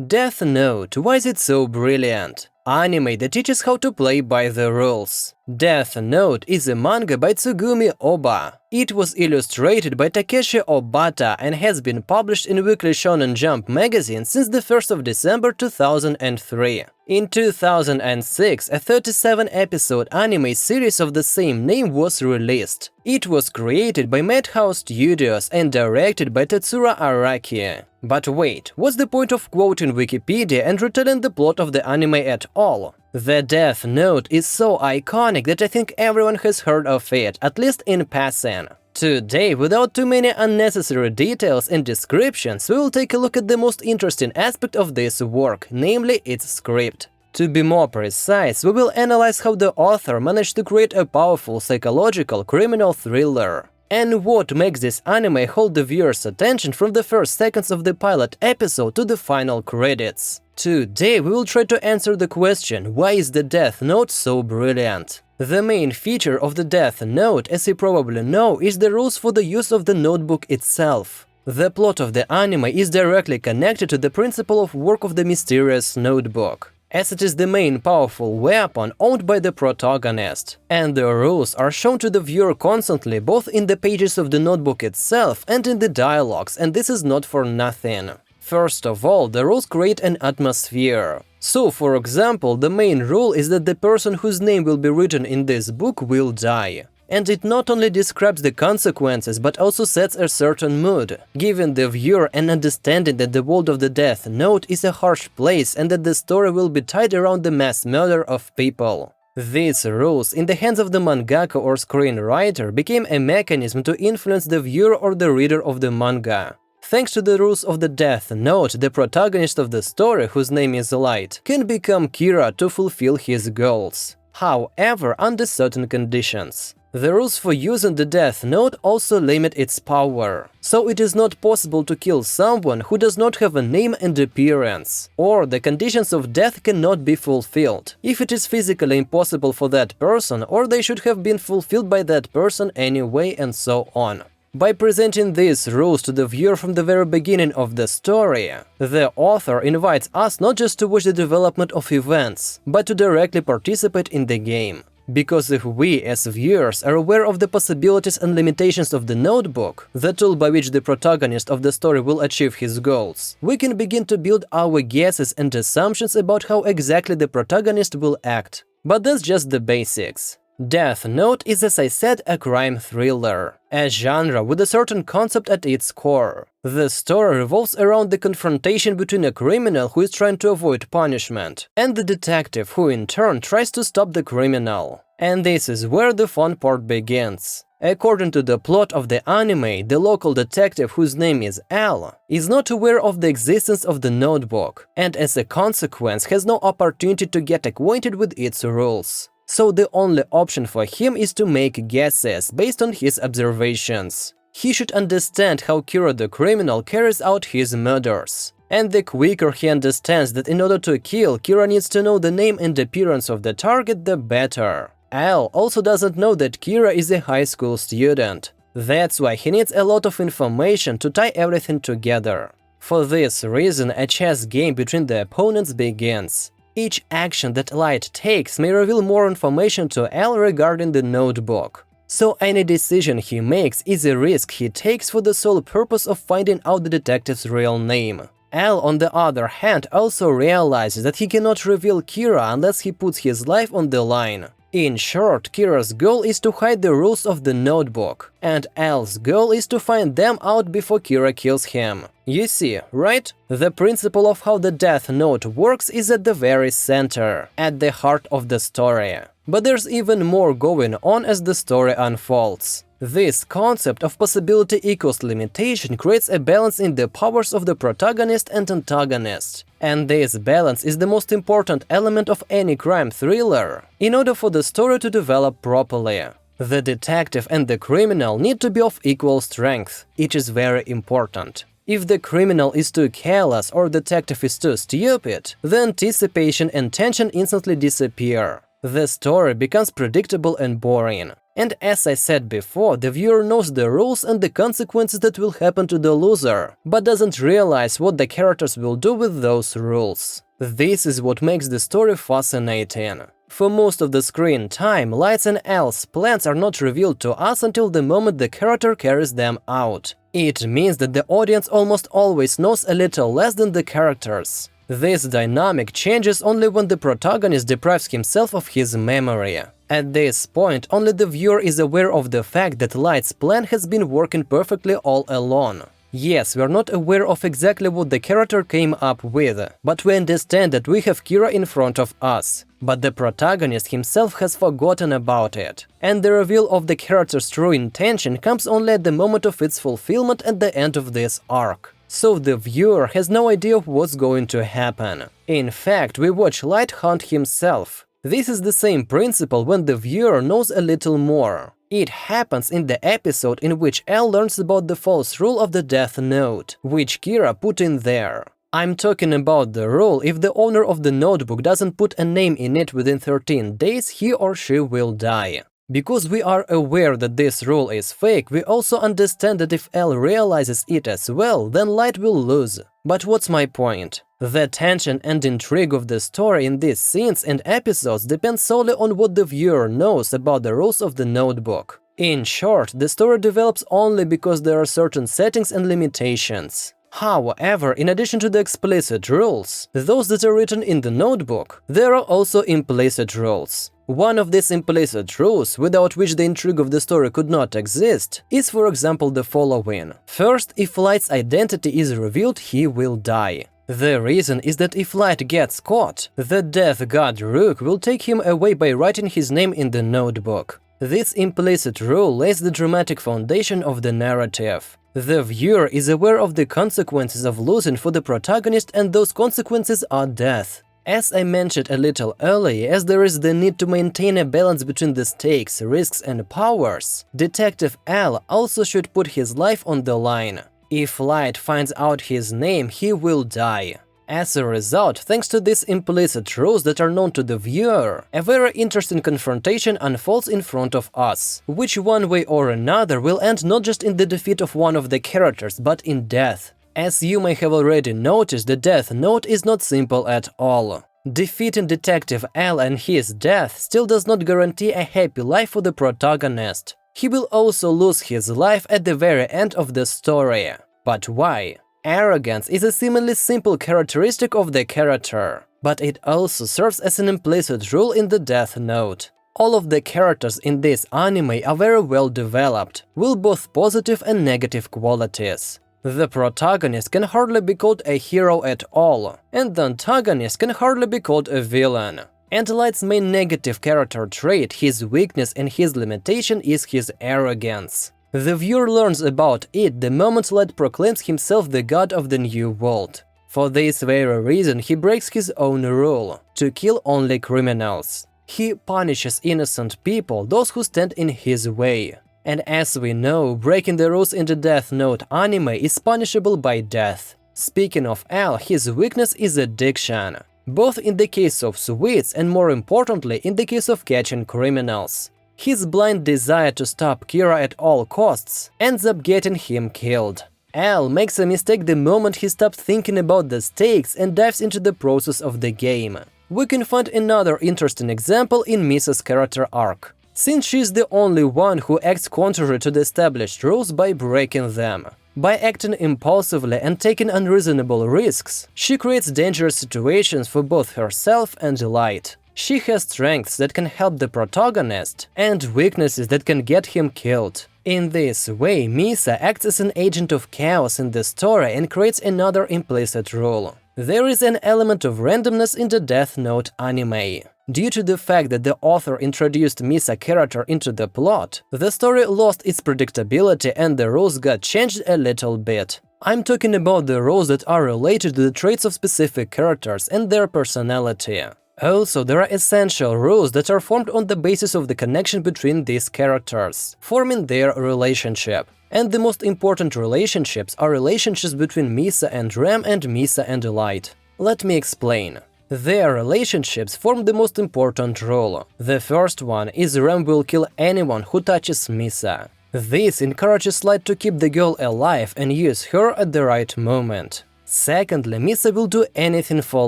Death Note, why is it so brilliant? Anime that teaches how to play by the rules. Death Note is a manga by Tsugumi Oba. It was illustrated by Takeshi Obata and has been published in Weekly Shonen Jump magazine since the 1st of December 2003. In 2006, a 37-episode anime series of the same name was released. It was created by Madhouse Studios and directed by Tetsuro Araki. But wait, what's the point of quoting Wikipedia and retelling the plot of the anime at all? The Death Note is so iconic that I think everyone has heard of it, at least in passing. Today, without too many unnecessary details and descriptions, we will take a look at the most interesting aspect of this work, namely its script. To be more precise, we will analyze how the author managed to create a powerful psychological criminal thriller, and what makes this anime hold the viewer's attention from the first seconds of the pilot episode to the final credits. Today we will try to answer the question, why is the Death Note so brilliant? The main feature of the Death Note, as you probably know, is the rules for the use of the notebook itself. The plot of the anime is directly connected to the principle of work of the mysterious notebook, as it is the main powerful weapon owned by the protagonist, and the rules are shown to the viewer constantly both in the pages of the notebook itself and in the dialogues, and this is not for nothing. First of all, the rules create an atmosphere. So, for example, the main rule is that the person whose name will be written in this book will die. And it not only describes the consequences, but also sets a certain mood, giving the viewer an understanding that the world of the Death Note is a harsh place and that the story will be tied around the mass murder of people. These rules, in the hands of the mangaka or screenwriter, became a mechanism to influence the viewer or the reader of the manga. Thanks to the rules of the Death Note, the protagonist of the story, whose name is Light, can become Kira to fulfill his goals. However, under certain conditions. The rules for using the Death Note also limit its power, so it is not possible to kill someone who does not have a name and appearance, or the conditions of death cannot be fulfilled, if it is physically impossible for that person, or they should have been fulfilled by that person anyway, and so on. By presenting these rules to the viewer from the very beginning of the story, the author invites us not just to watch the development of events, but to directly participate in the game. Because if we, as viewers, are aware of the possibilities and limitations of the notebook, the tool by which the protagonist of the story will achieve his goals, we can begin to build our guesses and assumptions about how exactly the protagonist will act. But that's just the basics. Death Note is, as I said, a crime thriller, a genre with a certain concept at its core. The story revolves around the confrontation between a criminal who is trying to avoid punishment and the detective who in turn tries to stop the criminal. And this is where the fun part begins. According to the plot of the anime, the local detective, whose name is Al, is not aware of the existence of the notebook, and as a consequence has no opportunity to get acquainted with its rules. So the only option for him is to make guesses based on his observations. He should understand how Kira the criminal carries out his murders. And the quicker he understands that in order to kill, Kira needs to know the name and appearance of the target, the better. Al also doesn't know that Kira is a high school student. That's why he needs a lot of information to tie everything together. For this reason, a chess game between the opponents begins. Each action that Light takes may reveal more information to Al regarding the notebook. So any decision he makes is a risk he takes for the sole purpose of finding out the detective's real name. Al, on the other hand, also realizes that he cannot reveal Kira unless he puts his life on the line. In short, Kira's goal is to hide the rules of the notebook, and Al's goal is to find them out before Kira kills him. You see, right? The principle of how the Death Note works is at the very center, at the heart of the story. But there's even more going on as the story unfolds. This concept of possibility equals limitation creates a balance in the powers of the protagonist and antagonist. And this balance is the most important element of any crime thriller, in order for the story to develop properly. The detective and the criminal need to be of equal strength. It is very important. If the criminal is too careless or detective is too stupid, the anticipation and tension instantly disappear. The story becomes predictable and boring. And as I said before, the viewer knows the rules and the consequences that will happen to the loser, but doesn't realize what the characters will do with those rules. This is what makes the story fascinating. For most of the screen time, Light's and Al's plans are not revealed to us until the moment the character carries them out. It means that the audience almost always knows a little less than the characters. This dynamic changes only when the protagonist deprives himself of his memory. At this point, only the viewer is aware of the fact that Light's plan has been working perfectly all along. Yes, we are not aware of exactly what the character came up with, but we understand that we have Kira in front of us. But the protagonist himself has forgotten about it, and the reveal of the character's true intention comes only at the moment of its fulfillment at the end of this arc. So the viewer has no idea of what's going to happen. In fact, we watch Light hunt himself. This is the same principle when the viewer knows a little more. It happens in the episode in which Al learns about the false rule of the Death Note, which Kira put in there. I'm talking about the rule: if the owner of the notebook doesn't put a name in it within 13 days, he or she will die. Because we are aware that this rule is fake, we also understand that if Al realizes it as well, then Light will lose. But what's my point? The tension and intrigue of the story in these scenes and episodes depends solely on what the viewer knows about the rules of the notebook. In short, the story develops only because there are certain settings and limitations. However, in addition to the explicit rules, those that are written in the notebook, there are also implicit rules. One of these implicit rules, without which the intrigue of the story could not exist, is for example the following. First, if Light's identity is revealed, he will die. The reason is that if Light gets caught, the death god Rook will take him away by writing his name in the notebook. This implicit rule lays the dramatic foundation of the narrative. The viewer is aware of the consequences of losing for the protagonist, and those consequences are death. As I mentioned a little earlier, as there is the need to maintain a balance between the stakes, risks and powers, Detective Al also should put his life on the line. If Light finds out his name, he will die. As a result, thanks to these implicit rules that are known to the viewer, a very interesting confrontation unfolds in front of us, which one way or another will end not just in the defeat of one of the characters, but in death. As you may have already noticed, the Death Note is not simple at all. Defeating Detective Al and his death still does not guarantee a happy life for the protagonist. He will also lose his life at the very end of the story. But why? Arrogance is a seemingly simple characteristic of the character, but it also serves as an implicit rule in the Death Note. All of the characters in this anime are very well developed, with both positive and negative qualities. The protagonist can hardly be called a hero at all, and the antagonist can hardly be called a villain. And Light's main negative character trait, his weakness and his limitation, is his arrogance. The viewer learns about it the moment Light proclaims himself the god of the new world. For this very reason, he breaks his own rule, to kill only criminals. He punishes innocent people, those who stand in his way. And as we know, breaking the rules in the Death Note anime is punishable by death. Speaking of Al, his weakness is addiction, both in the case of sweets and more importantly in the case of catching criminals. His blind desire to stop Kira at all costs ends up getting him killed. Al makes a mistake the moment he stops thinking about the stakes and dives into the process of the game. We can find another interesting example in Misa's character arc, since she's the only one who acts contrary to the established rules by breaking them. By acting impulsively and taking unreasonable risks, she creates dangerous situations for both herself and Light. She has strengths that can help the protagonist and weaknesses that can get him killed. In this way, Misa acts as an agent of chaos in the story and creates another implicit rule. There is an element of randomness in the Death Note anime. Due to the fact that the author introduced Misa character into the plot, the story lost its predictability and the rules got changed a little bit. I'm talking about the rules that are related to the traits of specific characters and their personality. Also, there are essential rules that are formed on the basis of the connection between these characters, forming their relationship. And the most important relationships are relationships between Misa and Ram and Misa and Light. Let me explain. Their relationships form the most important role. The first one is Ram will kill anyone who touches Misa. This encourages Light to keep the girl alive and use her at the right moment. Secondly, Misa will do anything for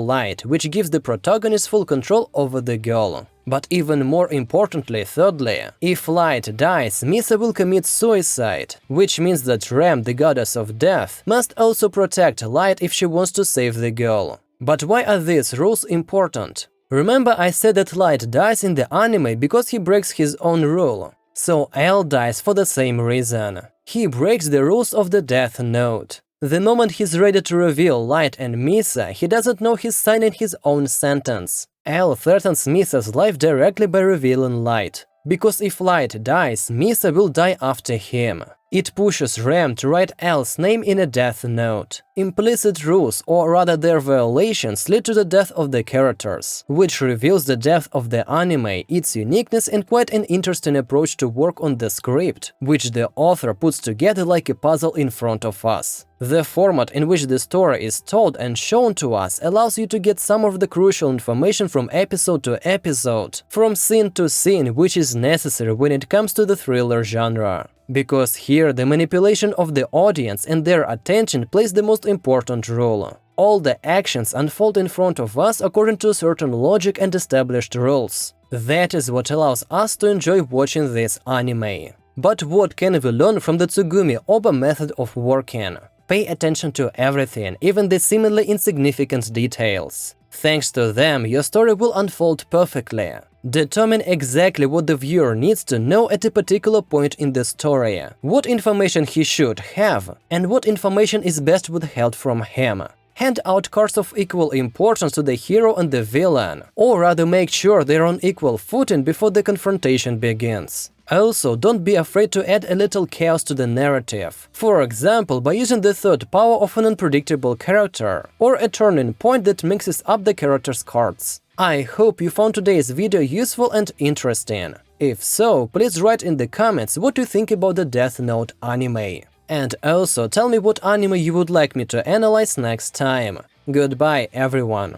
Light, which gives the protagonist full control over the girl. But even more importantly, thirdly, if Light dies, Misa will commit suicide, which means that Ram, the goddess of death, must also protect Light if she wants to save the girl. But why are these rules important? Remember I said that Light dies in the anime because he breaks his own rule. So L dies for the same reason. He breaks the rules of the Death Note. The moment he's ready to reveal Light and Misa, he doesn't know he's signing his own sentence. L threatens Misa's life directly by revealing Light. Because if Light dies, Misa will die after him. It pushes Ram to write L's name in a Death Note. Implicit rules, or rather their violations, lead to the death of the characters, which reveals the depth of the anime, its uniqueness, and quite an interesting approach to work on the script, which the author puts together like a puzzle in front of us. The format in which the story is told and shown to us allows you to get some of the crucial information from episode to episode, from scene to scene, which is necessary when it comes to the thriller genre. Because here the manipulation of the audience and their attention plays the most important role. All the actions unfold in front of us according to certain logic and established rules. That is what allows us to enjoy watching this anime. But what can we learn from the Tsugumi Oba method of working? Pay attention to everything, even the seemingly insignificant details. Thanks to them, your story will unfold perfectly. Determine exactly what the viewer needs to know at a particular point in the story, what information he should have, and what information is best withheld from him. Hand out cards of equal importance to the hero and the villain, or rather make sure they're on equal footing before the confrontation begins. Also, don't be afraid to add a little chaos to the narrative, for example by using the third power of an unpredictable character, or a turning point that mixes up the character's cards. I hope you found today's video useful and interesting. If so, please write in the comments what you think about the Death Note anime. And also tell me what anime you would like me to analyze next time. Goodbye, everyone.